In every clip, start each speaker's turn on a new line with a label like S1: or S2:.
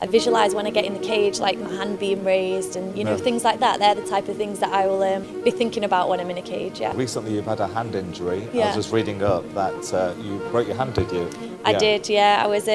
S1: I visualise when I get in the cage, like my hand being raised and, things like that. They're the type of things that I will be thinking about when I'm in a cage, yeah.
S2: Recently you've had a hand injury.
S1: Yeah.
S2: I was just reading up that you broke your hand, did you?
S1: I did, yeah. I was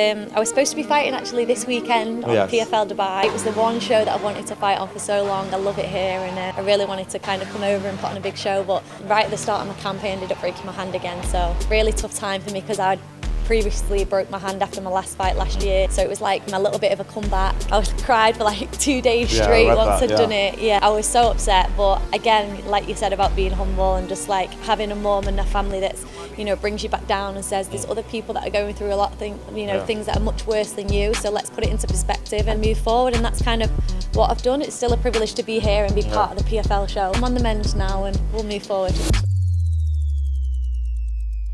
S1: supposed to be fighting actually this weekend on PFL Dubai. It was the one show that I wanted to fight on for so long. I love it here, and I really wanted to kind of come over and put on a big show. But right at the start of my camp, I ended up breaking my hand again. So really tough time for me because I'd previously broke my hand after my last fight last year, so it was like my little bit of a comeback. I cried for like 2 days straight once I'd done it. Yeah, I was so upset, but again, like you said about being humble and just like having a mum and a family that's, brings you back down and says there's other people that are going through a lot of things, things that are much worse than you, so let's put it into perspective and move forward, and that's kind of what I've done. It's still a privilege to be here and be part of the PFL show. I'm on the mend now and we'll move forward.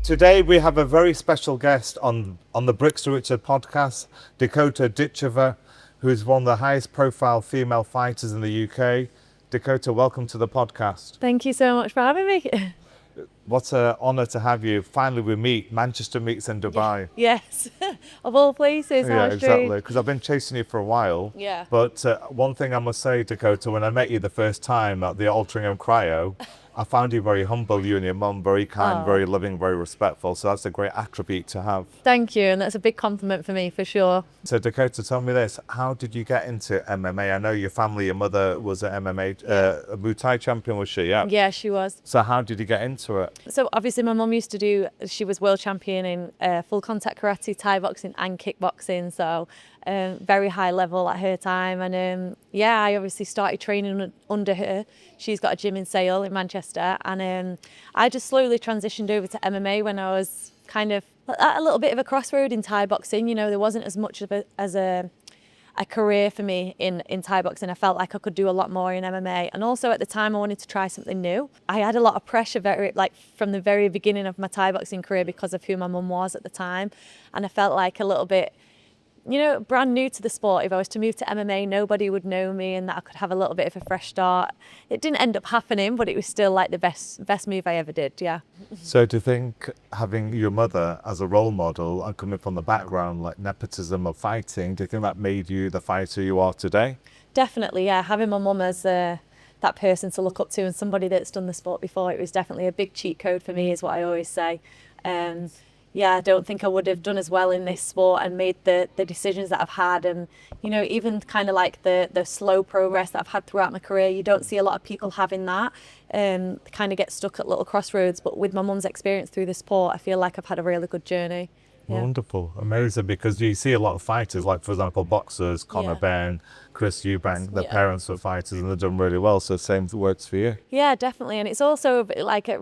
S2: Today we have a very special guest on the Bricks to Richard podcast, Dakota Ditcheva, who is one of the highest profile female fighters in the UK. Dakota, welcome to the podcast.
S1: Thank you so much for having me.
S2: What an honour to have you. Finally we meet. Manchester meets in Dubai.
S1: Yes, of all places.
S2: Yeah, exactly. Because I've been chasing you for a while.
S1: Yeah.
S2: But one thing I must say, Dakota, when I met you the first time at the Altrincham Cryo, I found you very humble, you and your mum, very kind, very loving, very respectful. So that's a great attribute to have.
S1: Thank you, and that's a big compliment for me, for sure.
S2: So Dakota, tell me this, how did you get into MMA? I know your family, your mother was an MMA, a Muay Thai champion, was she? Yeah.
S1: Yeah, she was.
S2: So how did you get into it?
S1: So obviously my mum used to do, she was world champion in full contact karate, Thai boxing and kickboxing. So very high level at her time. And I obviously started training under her. She's got a gym in Sale in Manchester. And I just slowly transitioned over to MMA when I was kind of at a little bit of a crossroad in Thai boxing. There wasn't as much of a career for me in Thai boxing. I felt like I could do a lot more in MMA. And also at the time I wanted to try something new. I had a lot of pressure from the very beginning of my Thai boxing career because of who my mum was at the time. And I felt like a little bit, brand new to the sport. If I was to move to MMA, nobody would know me and that I could have a little bit of a fresh start. It didn't end up happening, but it was still like the best move I ever did, yeah.
S2: So do you think having your mother as a role model and coming from the background like nepotism of fighting, do you think that made you the fighter you are today? Definitely,
S1: yeah. Having my mum as that person to look up to and somebody that's done the sport before, it was definitely a big cheat code for me, is what I always say. I don't think I would have done as well in this sport and made the decisions that I've had, and even kind of like the slow progress that I've had throughout my career. You don't see a lot of people having that, kind of get stuck at little crossroads, but with my mum's experience through the sport, I feel like I've had a really good journey. Yeah.
S2: Wonderful, amazing, because you see a lot of fighters, like for example boxers, Conor Benn, Chris Eubank, their parents were fighters and they've done really well, so same works for you.
S1: Yeah, definitely, and it's also like a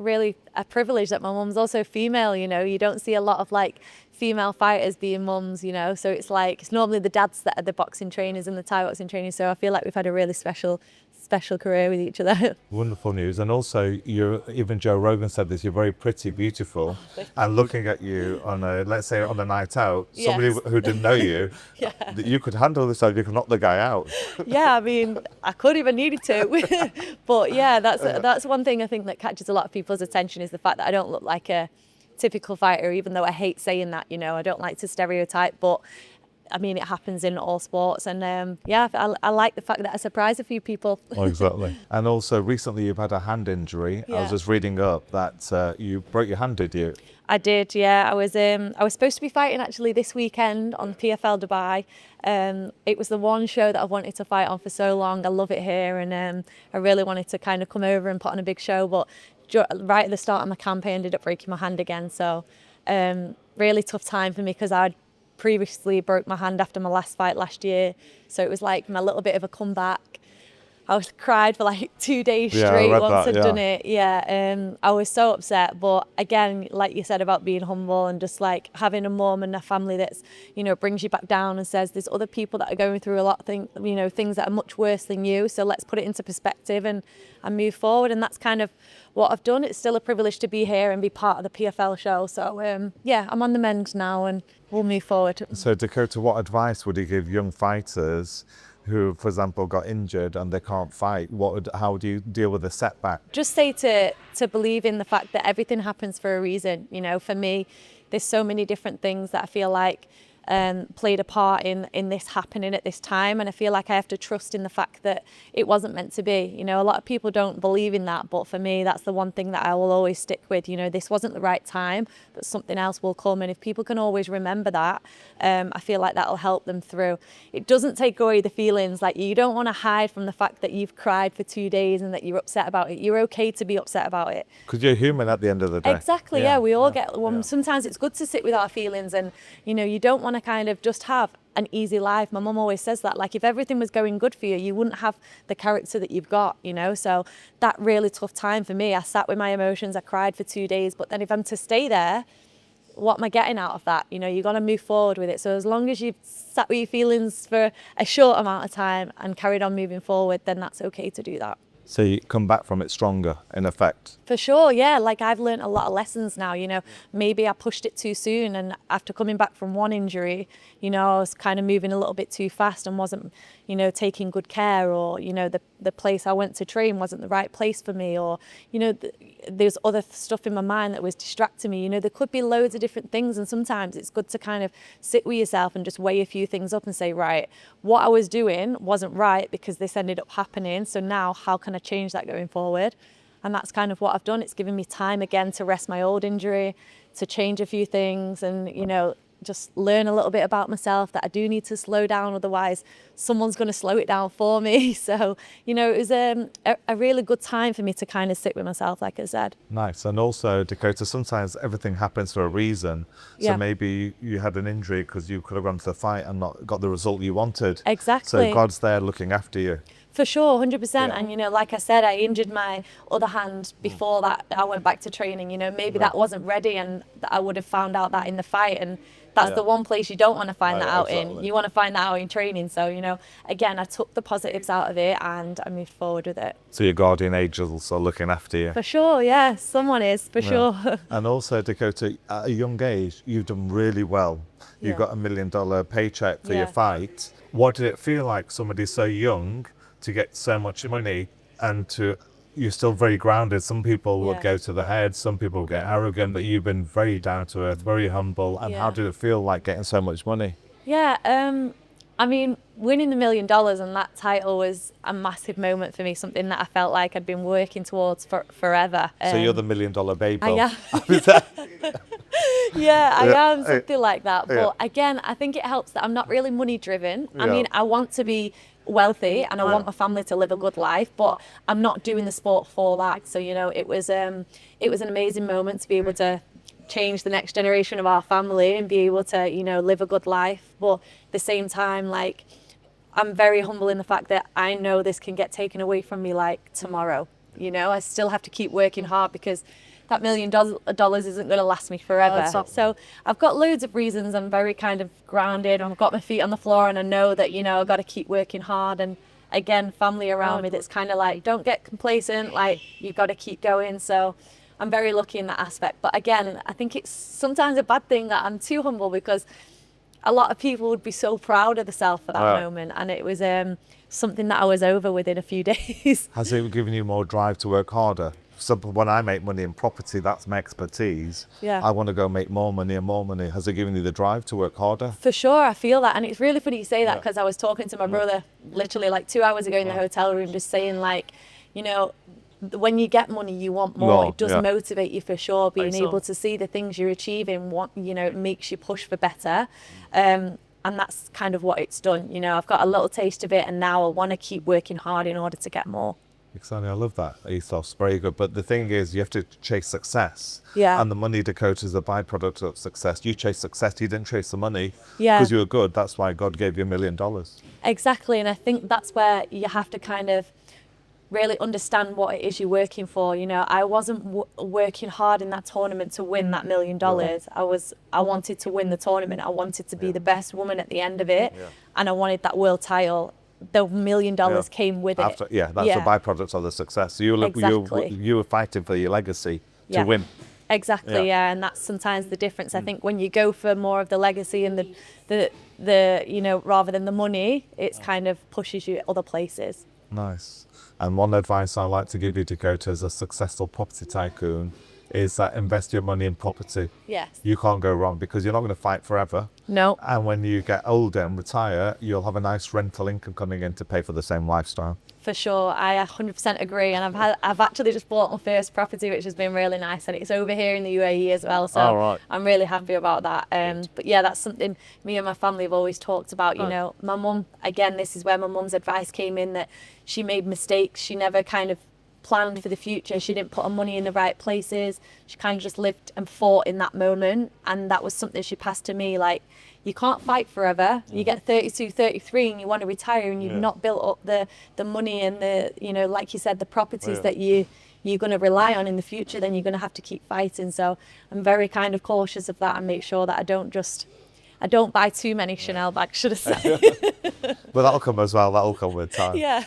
S1: privilege that my mum's also female. You don't see a lot of like female fighters being mums, so it's normally the dads that are the boxing trainers and the Thai boxing trainers, so I feel like we've had a really special career with each other.
S2: Wonderful news. And also even Joe Rogan said this, you're very pretty, beautiful, and looking at you on let's say on a night out, somebody who didn't know you, you could handle this, you could knock the guy out.
S1: Yeah, I mean, I could if I needed to. But yeah, that's one thing I think that catches a lot of people's attention, is the fact that I don't look like a typical fighter, even though I hate saying that, I don't like to stereotype, but I mean, it happens in all sports, and I like the fact that I surprise a few people.
S2: Oh, exactly. And also recently you've had a hand injury. I was just reading up that you broke your hand, did you?
S1: I did, yeah. I was supposed to be fighting actually this weekend on PFL Dubai. It was the one show that I've wanted to fight on for so long. I love it here, and I really wanted to kind of come over and put on a big show, but right at the start of my camp I ended up breaking my hand again. So really tough time for me because I'd previously broke my hand after my last fight last year, so it was like my little bit of a comeback. I cried for like 2 days straight once I'd done it. I was so upset, but again, like you said about being humble and just like having a mum and a family that's, brings you back down and says there's other people that are going through a lot of things that are much worse than you, so let's put it into perspective and move forward, and that's kind of what I've done. It's still a privilege to be here and be part of the PFL show, so I'm on the mend now and we'll move forward.
S2: So Dakota, what advice would you give young fighters who, for example, got injured and they can't fight? How do you deal with a setback?
S1: Just say to believe in the fact that everything happens for a reason. For me, there's so many different things that I feel like played a part in this happening at this time, and I feel like I have to trust in the fact that it wasn't meant to be. You know, a lot of people don't believe in that, but for me, that's the one thing that I will always stick with. You know, this wasn't the right time, but something else will come, and if people can always remember that, I feel like that'll help them through. It doesn't take away the feelings. Like, you don't want to hide from the fact that you've cried for 2 days and that you're upset about it. You're okay to be upset about it.
S2: Because you're human at the end of the day.
S1: Exactly, yeah. We all get one. Sometimes it's good to sit with our feelings, and, you know, you don't want to kind of just have an easy life. My mum always says that, like, if everything was going good for you, you wouldn't have the character that you've got, you know. So that really tough time for me, I sat with my emotions, I cried for 2 days, but then if I'm to stay there, what am I getting out of that? You know, you've got to move forward with it. So as long as you've sat with your feelings for a short amount of time and carried on moving forward, then that's okay to do that.
S2: So you come back from it stronger, in effect.
S1: For sure, yeah. Like, I've learned a lot of lessons now, you know. Maybe I pushed it too soon, and after coming back from one injury, you know, I was kind of moving a little bit too fast and wasn't, you know, taking good care, or, you know, the place I went to train wasn't the right place for me, or, you know, there's other stuff in my mind that was distracting me. You know, there could be loads of different things, and sometimes it's good to kind of sit with yourself and just weigh a few things up and say, right, what I was doing wasn't right because this ended up happening, so now how can I change that going forward? And that's kind of what I've done. It's given me time again to rest my old injury, to change a few things, and, you know, just learn a little bit about myself, that I do need to slow down, otherwise someone's going to slow it down for me. So, you know, it was a really good time for me to kind of sit with myself, like I said.
S2: Nice. And also, Dakota, sometimes everything happens for a reason. So maybe you had an injury because you could have gone to the fight and not got the result you wanted.
S1: Exactly.
S2: So God's there looking after you.
S1: For sure, 100%. And, you know, like I said, I injured my other hand before that I went back to training. You know, maybe that wasn't ready, and I would have found out that in the fight. And that's the one place you don't want to find that out in. You want to find that out in training. So, you know, again, I took the positives out of it and I moved forward with it.
S2: So your guardian angels are looking after you.
S1: For sure, yeah. Someone is, for sure.
S2: And also, Dakota, at a young age, you've done really well. You got $1 million paycheck for your fight. What did it feel like, somebody so young, to get so much money, and you're still very grounded? Some people would go to the head, some people would get arrogant, but you've been very down to earth, very humble. And how did it feel like getting so much money?
S1: Yeah, I mean, winning the $1 million and that title was a massive moment for me, something that I felt like I'd been working towards for forever.
S2: So you're the $1 million babe.
S1: I am. Yeah, I am, something like that. But again, I think it helps that I'm not really money driven. I mean, I want to be wealthy and I want my family to live a good life, but I'm not doing the sport for that. So, you know, it was an amazing moment to be able to change the next generation of our family and be able to, you know, live a good life. But at the same time, like, I'm very humble in the fact that I know this can get taken away from me like tomorrow. You know, I still have to keep working hard because that $1 million isn't going to last me forever. So I've got loads of reasons. I'm very kind of grounded. I've got my feet on the floor, and I know that, you know, I've got to keep working hard. And again, family around me that's kind of like, don't get complacent, like, you've got to keep going. So I'm very lucky in that aspect. But again, I think it's sometimes a bad thing that I'm too humble, because a lot of people would be so proud of themselves for that moment. And it was something that I was over within a few days.
S2: Has it given you more drive to work harder? So when I make money in property, that's my expertise. I want to go make more money and more money. Has it given you the drive to work harder?
S1: For sure, I feel that. And it's really funny you say that, because I was talking to my brother literally like 2 hours ago in the hotel room, just saying, like, you know, when you get money, you want more. It does motivate you for sure. Being able to see the things you're achieving, you know, it makes you push for better. And that's kind of what it's done. You know, I've got a little taste of it, and now I want to keep working hard in order to get more.
S2: Exactly, I love that ethos, very good. But the thing is, you have to chase success.
S1: Yeah.
S2: And the money, Dakota, is a byproduct of success. You chase success, you didn't chase the money because you were good. That's why God gave you $1 million.
S1: Exactly, and I think that's where you have to kind of really understand what it is you're working for. You know, I wasn't working hard in that tournament to win that $1 million. I wanted to win the tournament. I wanted to be the best woman at the end of it, and I wanted that world title. The $1 million came with it.
S2: That's a byproduct of the success. So you were fighting for your legacy to win.
S1: Exactly, and that's sometimes the difference. I think when you go for more of the legacy and the you know, rather than the money, it's kind of pushes you other places.
S2: Nice. And one advice I like to give you, Dakota, as a successful property tycoon, is that invest your money in property.
S1: Yes.
S2: You can't go wrong because you're not going to fight forever.
S1: No.
S2: And when you get older and retire, you'll have a nice rental income coming in to pay for the same lifestyle.
S1: For sure, I 100% agree, and I've actually just bought my first property, which has been really nice, and it's over here in the UAE as well. So
S2: right.
S1: I'm really happy about that. But yeah, that's something me and my family have always talked about. You know, my mum, again, this is where my mum's advice came in, that she made mistakes. She never kind of planned for the future. She didn't put her money in the right places. She kind of just lived and fought in that moment, and that was something she passed to me. Like, you can't fight forever. You get 32, 33 and you want to retire and you've not built up the money and the, you know, like you said, the properties that you're going to rely on in the future, then you're going to have to keep fighting. So I'm very kind of cautious of that and make sure that I don't buy too many Chanel bags, should I say.
S2: But that'll come as well. That'll come with time.
S1: Yeah.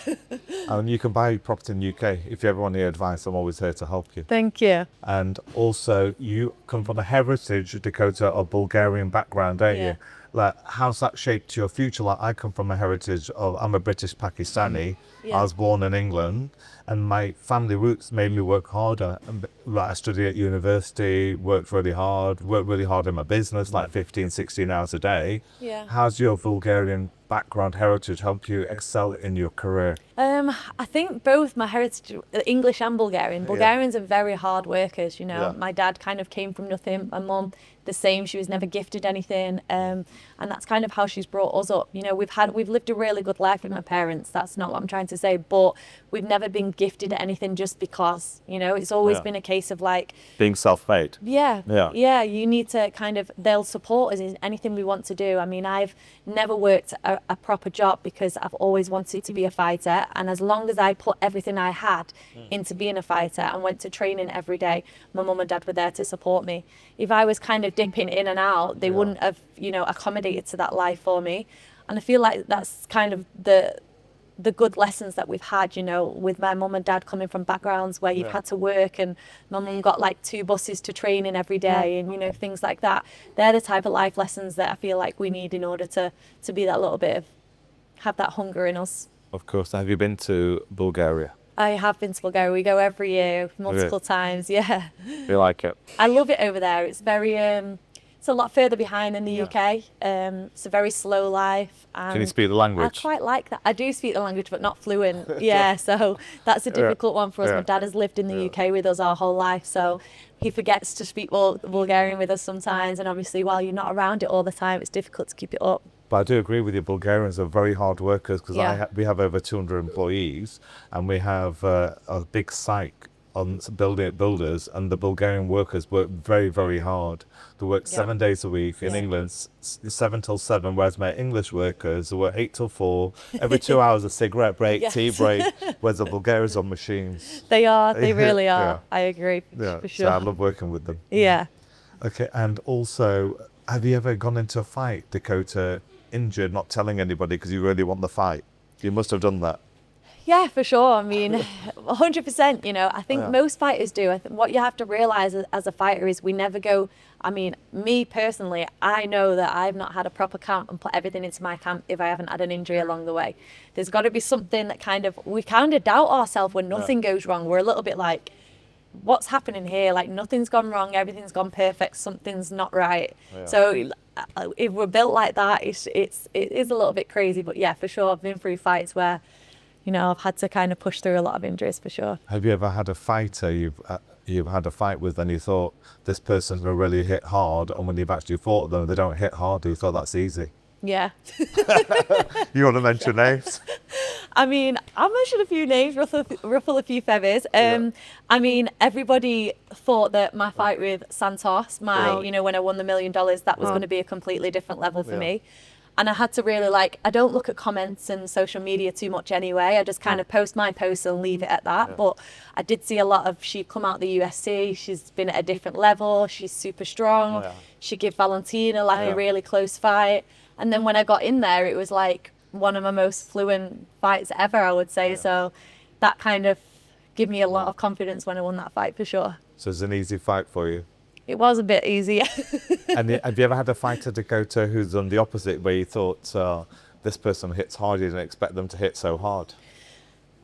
S2: And you can buy property in the UK. If you ever want any advice, I'm always here to help you.
S1: Thank you.
S2: And also, you come from a heritage, Dakota, of Bulgarian background, don't you? Like, how's that shaped your future? Like, I come from a heritage of, I'm a British Pakistani. I was born in England, and my family roots made me work harder. Like, I studied at university, worked really hard in my business, like 15, 16 hours a day.
S1: Yeah.
S2: How's your Bulgarian background heritage help you excel in your career?
S1: I think both my heritage, English and Bulgarian. Bulgarians are very hard workers, you know. My dad kind of came from nothing. My mum, the same. She was never gifted anything. And that's kind of how she's brought us up. You know, we've lived a really good life with my parents. That's not what I'm trying to say. But we've never been gifted anything just because, you know. It's always been a case of like...
S2: being self-made.
S1: Yeah, you need to kind of... They'll support us in anything we want to do. I mean, I've never worked a proper job because I've always wanted to be a fighter. And as long as I put everything I had into being a fighter and went to training every day, my mum and dad were there to support me. If I was kind of dipping in and out, they wouldn't have, you know, accommodated to that life for me. And I feel like that's kind of the good lessons that we've had, you know, with my mum and dad coming from backgrounds where you've had to work, and my mum got like 2 buses to training every day and, you know, things like that. They're the type of life lessons that I feel like we need in order to be that little bit of, have that hunger in us.
S2: Of course. Have you been to Bulgaria?
S1: I have been to Bulgaria. We go every year, multiple times. Yeah.
S2: You like it?
S1: I love it over there. It's very, it's a lot further behind than the UK. It's a very slow life. And
S2: can you speak the language?
S1: I quite like that. I do speak the language, but not fluent. So that's a difficult one for us. My dad has lived in the UK with us our whole life, so he forgets to speak Bulgarian with us sometimes. And obviously, while you're not around it all the time, it's difficult to keep it up.
S2: But I do agree with you. Bulgarians are very hard workers because we have over 200 employees, and we have a big site on builders, and the Bulgarian workers work very, very hard. They work 7 days a week. In England, 7 till 7, whereas my English workers work 8 till 4. Every 2 hours a cigarette break, tea break, whereas the Bulgarians on machines.
S1: They are. They really are. I agree, for sure.
S2: So I love working with them.
S1: Yeah.
S2: Okay, and also, have you ever gone into a fight, Dakota, injured, not telling anybody because you really want the fight? You must have done that.
S1: Yeah, for sure. I mean, 100%, you know, I think most fighters do. I think what you have to realize as a fighter is we never go, I mean, me personally, I know that I've not had a proper camp and put everything into my camp if I haven't had an injury along the way. There's got to be something that we kind of doubt ourselves when nothing goes wrong. We're a little bit like, what's happening here? Like, nothing's gone wrong, everything's gone perfect, something's not right. So if we're built like that, it is a little bit crazy. But yeah, for sure, I've been through fights where, you know, I've had to kind of push through a lot of injuries, for sure.
S2: Have you ever had a fighter you've had a fight with and you thought, this person's going to really hit hard, and when you've actually fought them, they don't hit hard, you thought that's easy?
S1: Yeah.
S2: You want to mention names?
S1: I mean, I'll mention a few names, ruffle a few feathers. I mean, everybody thought that my fight with Santos, you know, when I won the $1 million, that was going to be a completely different level for me. And I had to really, like, I don't look at comments and social media too much anyway. I just kind of post my posts and leave it at that. But I did see a lot of, she come out the UFC, she's been at a different level, she's super strong. She gave Valentina like a really close fight. And then when I got in there, it was like one of my most fluent fights ever, I would say. So that kind of gave me a lot of confidence when I won that fight, for sure.
S2: So it's an easy fight for you?
S1: It was a bit easier.
S2: And have you ever had a fighter, Dakota, who's on the opposite, where you thought, this person hits hard, you didn't expect them to hit so hard?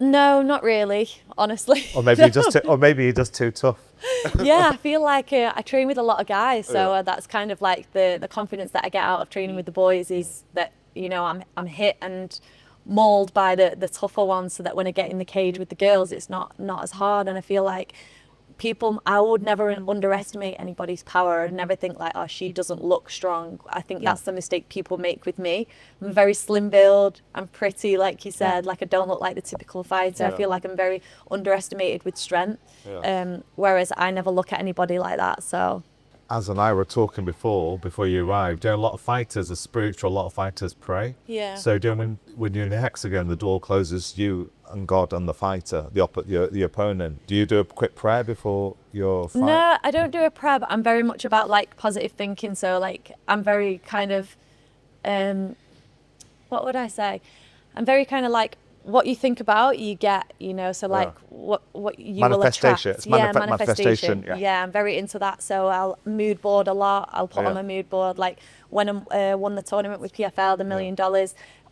S1: No, not really, honestly.
S2: Or maybe you're just too tough.
S1: Yeah, I feel like I train with a lot of guys, so that's kind of like the confidence that I get out of training with the boys is that, you know, I'm hit and mauled by the tougher ones, so that when I get in the cage with the girls, it's not as hard. And I feel like I would never underestimate anybody's power. I'd never think like, oh, she doesn't look strong. I think that's the mistake people make with me. I'm very slim build. I'm pretty, like you said, like I don't look like the typical fighter. I feel like I'm very underestimated with strength. Whereas I never look at anybody like that. So
S2: As and I were talking before you arrived, a lot of fighters are spiritual, a lot of fighters pray.
S1: Yeah.
S2: So when you're in the hexagon, the door closes, you and God and the fighter, the opponent. Do you do a quick prayer before your fight?
S1: No, I don't do a prayer, but I'm very much about like positive thinking. So like I'm very kind of, what would I say? I'm very kind of like, what you think about, you get, you know, so like what you will attract.
S2: It's
S1: manifestation.
S2: Yeah.
S1: Yeah, I'm very into that. So I'll mood board a lot. I'll put on my mood board. Like when I won the tournament with PFL, the $1 million,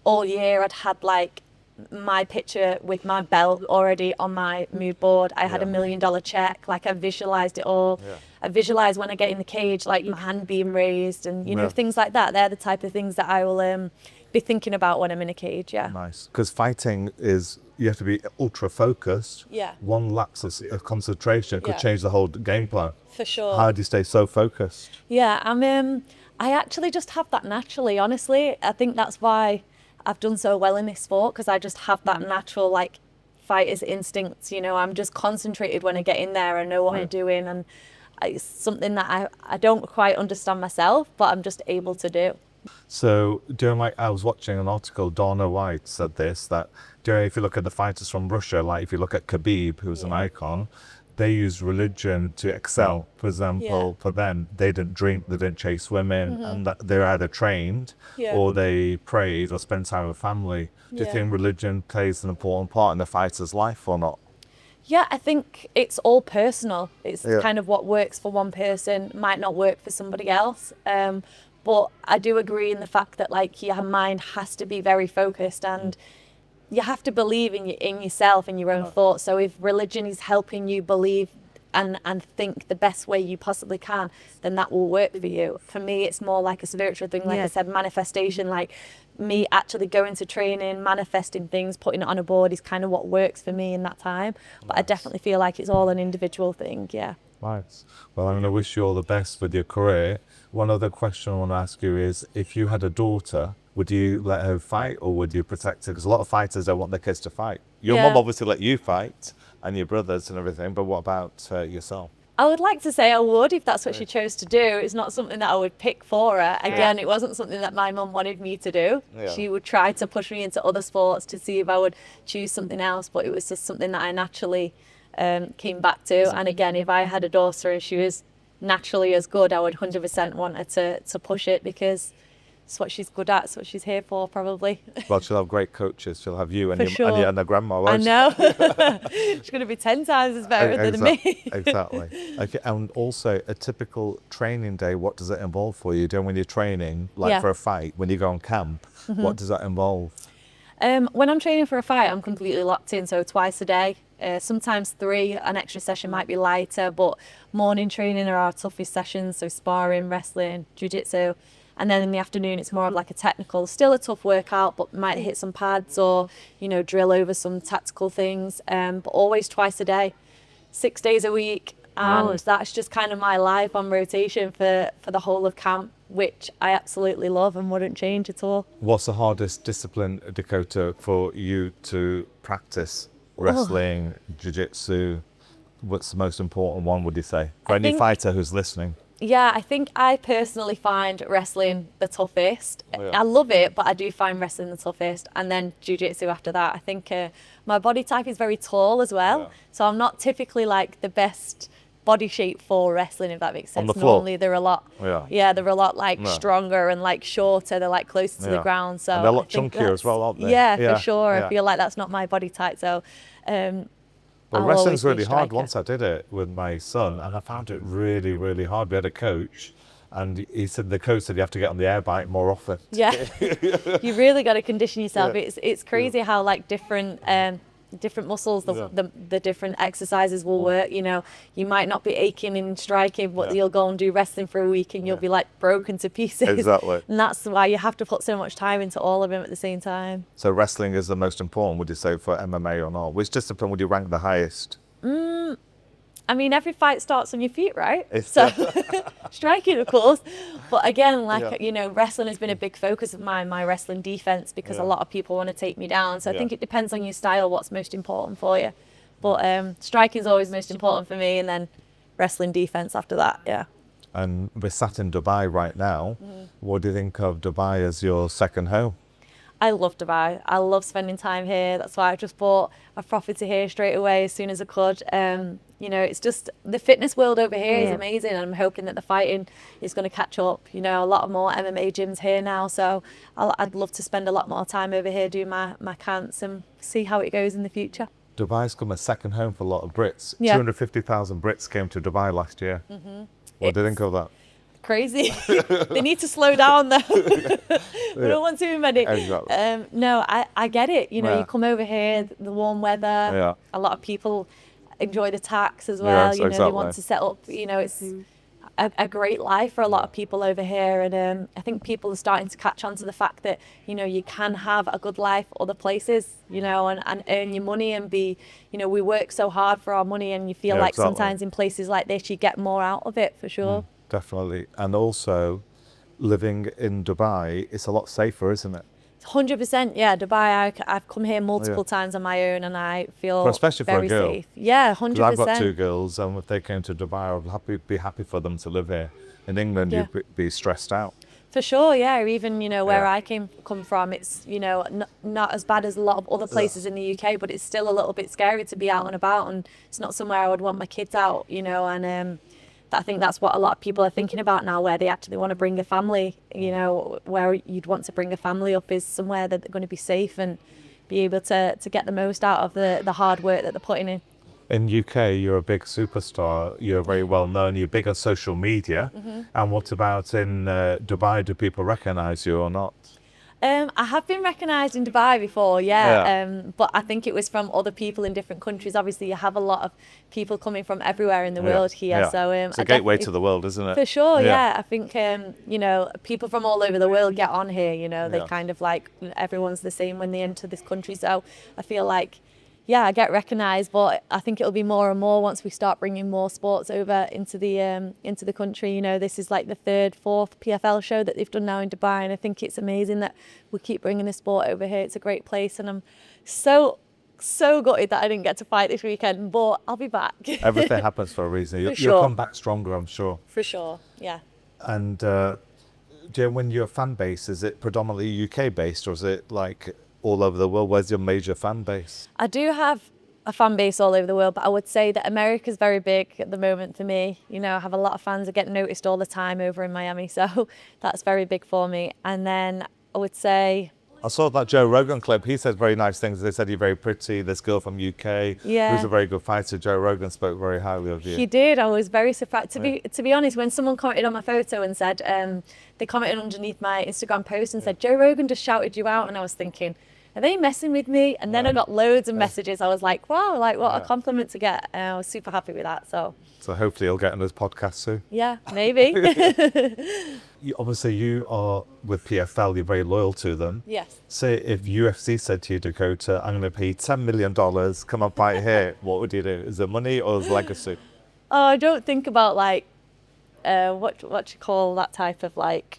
S1: all year I'd had like my picture with my belt already on my mood board. I had $1 million check. Like I visualized it all. I visualize when I get in the cage, like my hand being raised and, you know, things like that. They're the type of things that I will be thinking about when I'm in a cage.
S2: Nice. Because fighting is, you have to be ultra focused. One lapse of concentration could change the whole game plan.
S1: For sure.
S2: How do you stay so focused?
S1: I actually just have that naturally, honestly. I think that's why I've done so well in this sport, because I just have that natural like fighter's instincts. You know, I'm just concentrated when I get in there. I know what I'm doing, and it's something that I don't quite understand myself, but I'm just able to do.
S2: So I was watching an article, Dana White said this, that if you look at the fighters from Russia, like if you look at Khabib, who's an icon, they use religion to excel. For example, for them, they didn't drink, they didn't chase women, and that they're either trained or they prayed or spent time with family. Do you think religion plays an important part in the fighter's life or not?
S1: Yeah, I think it's all personal. It's kind of what works for one person might not work for somebody else. But I do agree in the fact that like your mind has to be very focused, and you have to believe in yourself and your own thoughts. So if religion is helping you believe and think the best way you possibly can, then that will work for you. For me, it's more like a spiritual thing. Like I said, manifestation, like me actually going to training, manifesting things, putting it on a board is kind of what works for me in that time. But I definitely feel like it's all an individual thing. Yeah.
S2: Nice. Well, I'm going to wish you all the best with your career. One other question I want to ask you is, if you had a daughter, would you let her fight or would you protect her? Because a lot of fighters don't want their kids to fight. Your mum obviously let you fight and your brothers and everything, but what about yourself?
S1: I would like to say I would if that's what she chose to do. It's not something that I would pick for her. Again, it wasn't something that my mum wanted me to do. She would try to push me into other sports to see if I would choose something else, but it was just something that I naturally came back to. And again, if I had a daughter and she was naturally as good, I would 100% want her to push it, because it's what she's good at. It's what she's here for, probably.
S2: Well, she'll have great coaches. She'll have you and the grandma.
S1: I know. She's going to be 10 times as better than me.
S2: Exactly. Okay. And also, a typical training day, what does it involve for you? When you're training, like for a fight, when you go on camp, what does that involve?
S1: When I'm training for a fight, I'm completely locked in. So twice a day, sometimes 3. An extra session might be lighter, but morning training are our toughest sessions. So sparring, wrestling, jiu-jitsu. And then in the afternoon, it's more of like a technical, still a tough workout, but might hit some pads or, you know, drill over some tactical things. But always twice a day, 6 days a week. And that's just kind of my life on rotation for the whole of camp, which I absolutely love and wouldn't change at all.
S2: What's the hardest discipline, Dakota, for you to practice? Wrestling, jiu-jitsu, what's the most important one, would you say? For any fighter who's listening.
S1: Yeah, I think I personally find wrestling the toughest. I love it, but I do find wrestling the toughest. And then jiu-jitsu after that. I think my body type is very tall as well. So I'm not typically like the best body shape for wrestling, if that makes sense.
S2: On the floor.
S1: Normally they're a lot, they're a lot like stronger and like shorter. They're like closer to the ground. So
S2: and they're a lot chunkier as well, aren't they?
S1: Yeah, for sure. I feel like that's not my body type. So
S2: well, wrestling's really hard. Once I did it with my son, and I found it really, really hard. We had a coach, and the coach said you have to get on the air bike more often.
S1: Yeah, you really got to condition yourself. It's crazy how like different different muscles, the different exercises will work. You know, you might not be aching in striking, but you'll go and do wrestling for a week and you'll be like broken to pieces.
S2: Exactly.
S1: And that's why you have to put so much time into all of them at the same time.
S2: So wrestling is the most important, would you say, for MMA or not? Which discipline would you rank the highest?
S1: I mean, every fight starts on your feet, right? So striking, of course. But again, like, you know, wrestling has been a big focus of mine, my wrestling defense, because a lot of people want to take me down. So I think it depends on your style, what's most important for you. But striking is always most important for me, and then wrestling defense after that,
S2: And we're sat in Dubai right now. What do you think of Dubai as your second home?
S1: I love Dubai. I love spending time here. That's why I just bought a property here straight away as soon as I could. You know, it's just the fitness world over here is amazing, and I'm hoping that the fighting is going to catch up. You know, a lot more MMA gyms here now, so I'd love to spend a lot more time over here doing my camps and see how it goes in the future.
S2: Dubai's become a second home for a lot of Brits. 250,000 Brits came to Dubai last year. What do you think of that?
S1: Crazy. They need to slow down though. We don't want too many.
S2: Exactly.
S1: No, I get it. You know, you come over here, the warm weather. A lot of people enjoy the tax as well.
S2: Yes,
S1: you know, they want to set up. You know, it's a great life for a lot of people over here, and I think people are starting to catch on to the fact that, you know, you can have a good life other places, you know, and earn your money and be, you know, we work so hard for our money, and you feel like sometimes in places like this you get more out of it, for sure.
S2: Definitely. And also, living in Dubai, it's a lot safer, isn't it?
S1: 100%, yeah. Dubai, I've come here multiple times on my own, and I feel
S2: especially for
S1: very
S2: a girl.
S1: safe. Yeah, 100%.
S2: I've got two girls, and if they came to Dubai, I'd be happy for them to live here. In England, you'd be stressed out.
S1: For sure, yeah. Or even, you know, where I come from, it's, you know, not as bad as a lot of other places in the UK, but it's still a little bit scary to be out and about, and it's not somewhere I would want my kids out, you know, and I think that's what a lot of people are thinking about now, where they actually want to bring a family, you know, where you'd want to bring a family up is somewhere that they're going to be safe and be able to get the most out of the hard work that they're putting in.
S2: In UK, you're a big superstar, you're very well known, you're big on social media. And what about in Dubai? Do people recognise you or not?
S1: I have been recognised in Dubai before, but I think it was from other people in different countries. Obviously, you have a lot of people coming from everywhere in the world here. So
S2: it's a gateway to the world, isn't it?
S1: For sure, I think, you know, people from all over the world get on here, you know, they kind of like, everyone's the same when they enter this country. So I feel like, I get recognised, but I think it'll be more and more once we start bringing more sports over into the country. You know, this is like the third, fourth PFL show that they've done now in Dubai, and I think it's amazing that we keep bringing the sport over here. It's a great place, and I'm so gutted that I didn't get to fight this weekend, but I'll be back.
S2: Everything happens for a reason. You'll come back stronger, I'm sure.
S1: For sure, yeah.
S2: And when your fan base, is it predominantly UK based, or is it like all over the world? Where's your major fan base?
S1: I do have a fan base all over the world, but I would say that America's very big at the moment for me. You know, I have a lot of fans that get noticed all the time over in Miami, so that's very big for me. And then I would say,
S2: I saw that Joe Rogan clip. He said very nice things. They said you're very pretty. This girl from UK who's a very good fighter. Joe Rogan spoke very highly of you.
S1: He did. I was very surprised. To be honest, when someone commented on my photo and said, they commented underneath my Instagram post and said, Joe Rogan just shouted you out, and I was thinking, are they messing with me? And then I got loads of messages. I was like, wow, like what a compliment to get. And I was super happy with that. So
S2: hopefully you'll get on this podcast soon.
S1: Yeah, maybe.
S2: Obviously you are with PFL, you're very loyal to them.
S1: Yes.
S2: Say if UFC said to you, Dakota, I'm going to pay $10 million, come and fight here, what would you do? Is it money or is it legacy?
S1: Oh, I don't think about like, what you call that type of like,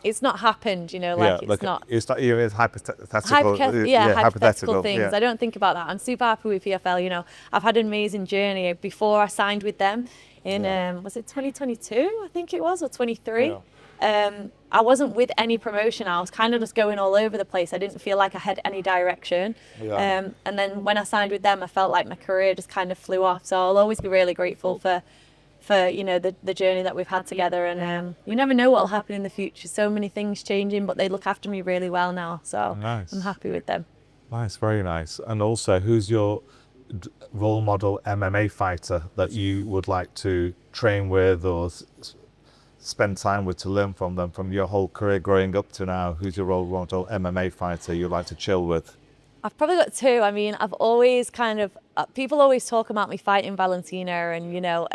S1: it's not happened, you know, like it's not.
S2: It's hypothetical.
S1: Hypothetical things.
S2: Yeah.
S1: I don't think about that. I'm super happy with PFL, you know. I've had an amazing journey. Before I signed with them in, was it 2022, I think it was, or 23? I wasn't with any promotion. I was kind of just going all over the place. I didn't feel like I had any direction. And then when I signed with them, I felt like my career just kind of flew off. So I'll always be really grateful for you know, the journey that we've had together, and you never know what will happen in the future. So many things changing, but they look after me really well now, so I'm happy with them.
S2: Nice, very nice. And also, who's your role model MMA fighter that you would like to train with or spend time with to learn from them, from your whole career growing up to now? Who's your role model MMA fighter you like to chill with?
S1: I've probably got two. I mean, I've always kind of, people always talk about me fighting Valentina and, you know,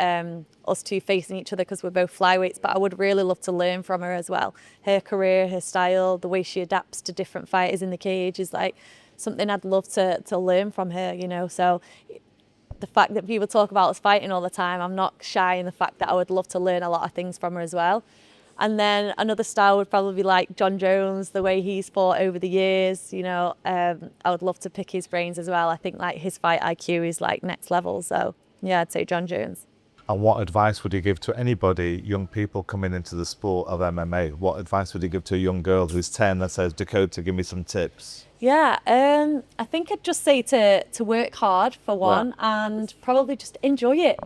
S1: us two facing each other because we're both flyweights, but I would really love to learn from her as well. Her career, her style, the way she adapts to different fighters in the cage is like something I'd love to learn from her, you know. So the fact that people talk about us fighting all the time, I'm not shy in the fact that I would love to learn a lot of things from her as well. And then another style would probably be like John Jones, the way he's fought over the years, you know. I would love to pick his brains as well. I think like his fight IQ is like next level. So yeah, I'd say John Jones.
S2: And what advice would you give to anybody, young people coming into the sport of MMA? What advice would you give to a young girl who's 10 that says, Dakota, give me some tips?
S1: Yeah, I think I'd just say to work hard for one, and probably just enjoy it.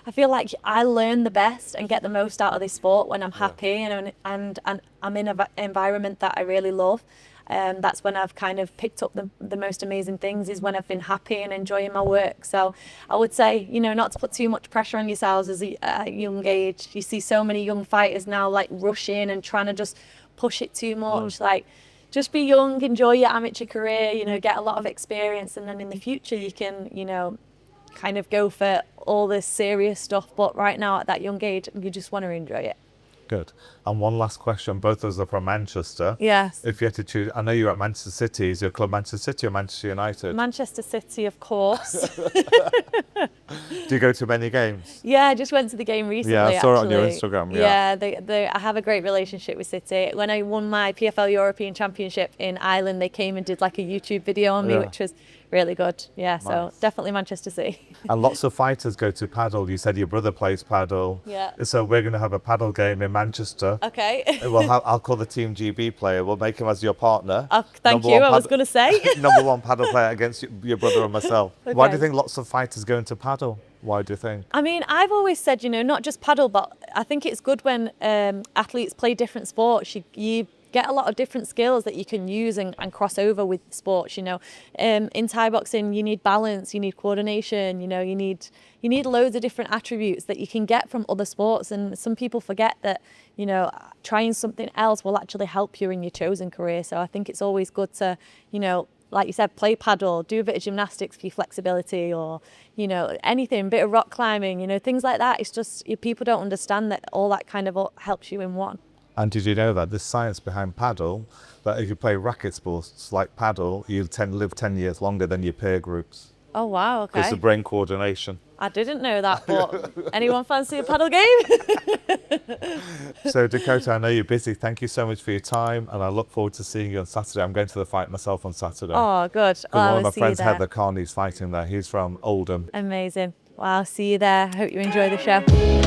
S1: I feel like I learn the best and get the most out of this sport when I'm happy and I'm in an environment that I really love. That's when I've kind of picked up the most amazing things, is when I've been happy and enjoying my work. So I would say, you know, not to put too much pressure on yourselves at a young age. You see so many young fighters now like rushing and trying to just push it too much. Like, just be young, enjoy your amateur career, you know, get a lot of experience, and then in the future you can, you know, kind of go for all this serious stuff. But right now at that young age, you just want to enjoy it.
S2: Good. And one last question. Both of us are from Manchester.
S1: Yes.
S2: If you had to choose, I know you're at Manchester City. Is your club Manchester City or Manchester United?
S1: Manchester City, of course.
S2: Do you go to many games?
S1: Yeah, I just went to the game recently.
S2: Yeah, I saw
S1: actually.
S2: it on your Instagram. Yeah,
S1: I have a great relationship with City. When I won my PFL European Championship in Ireland, they came and did like a YouTube video on me, which was really good. Yeah, nice. So definitely Manchester City.
S2: And lots of fighters go to paddle. You said your brother plays paddle.
S1: Yeah.
S2: So we're going to have a paddle game in Manchester.
S1: Okay.
S2: Well, I'll call the Team GB player. We'll make him as your partner.
S1: Oh, thank you. I was going to say.
S2: Number one paddle player against your brother and myself.
S1: Okay.
S2: Why do you think lots of fighters go into paddle? Why do you think?
S1: I mean, I've always said, you know, not just paddle, but I think it's good when athletes play different sports. You get a lot of different skills that you can use and cross over with sports, you know. In Thai boxing, you need balance, you need coordination, you know, you need loads of different attributes that you can get from other sports. And some people forget that, you know, trying something else will actually help you in your chosen career. So I think it's always good to, you know, like you said, play paddle, do a bit of gymnastics for your flexibility, or, you know, anything, bit of rock climbing, you know, things like that. It's just, people don't understand that all that kind of helps you in one.
S2: And did you know that there's science behind paddle, that if you play racket sports like paddle, you tend to live 10 years longer than your peer groups?
S1: Oh, wow, okay.
S2: Because of brain coordination.
S1: I didn't know that, but anyone fancy a paddle game?
S2: So Dakota, I know you're busy. Thank you so much for your time, and I look forward to seeing you on Saturday. I'm going to the fight myself on Saturday.
S1: Oh, good.
S2: One of my friends, Heather Carney's fighting there. He's from Oldham.
S1: Amazing. Well, I'll see you there. I hope you enjoy the show.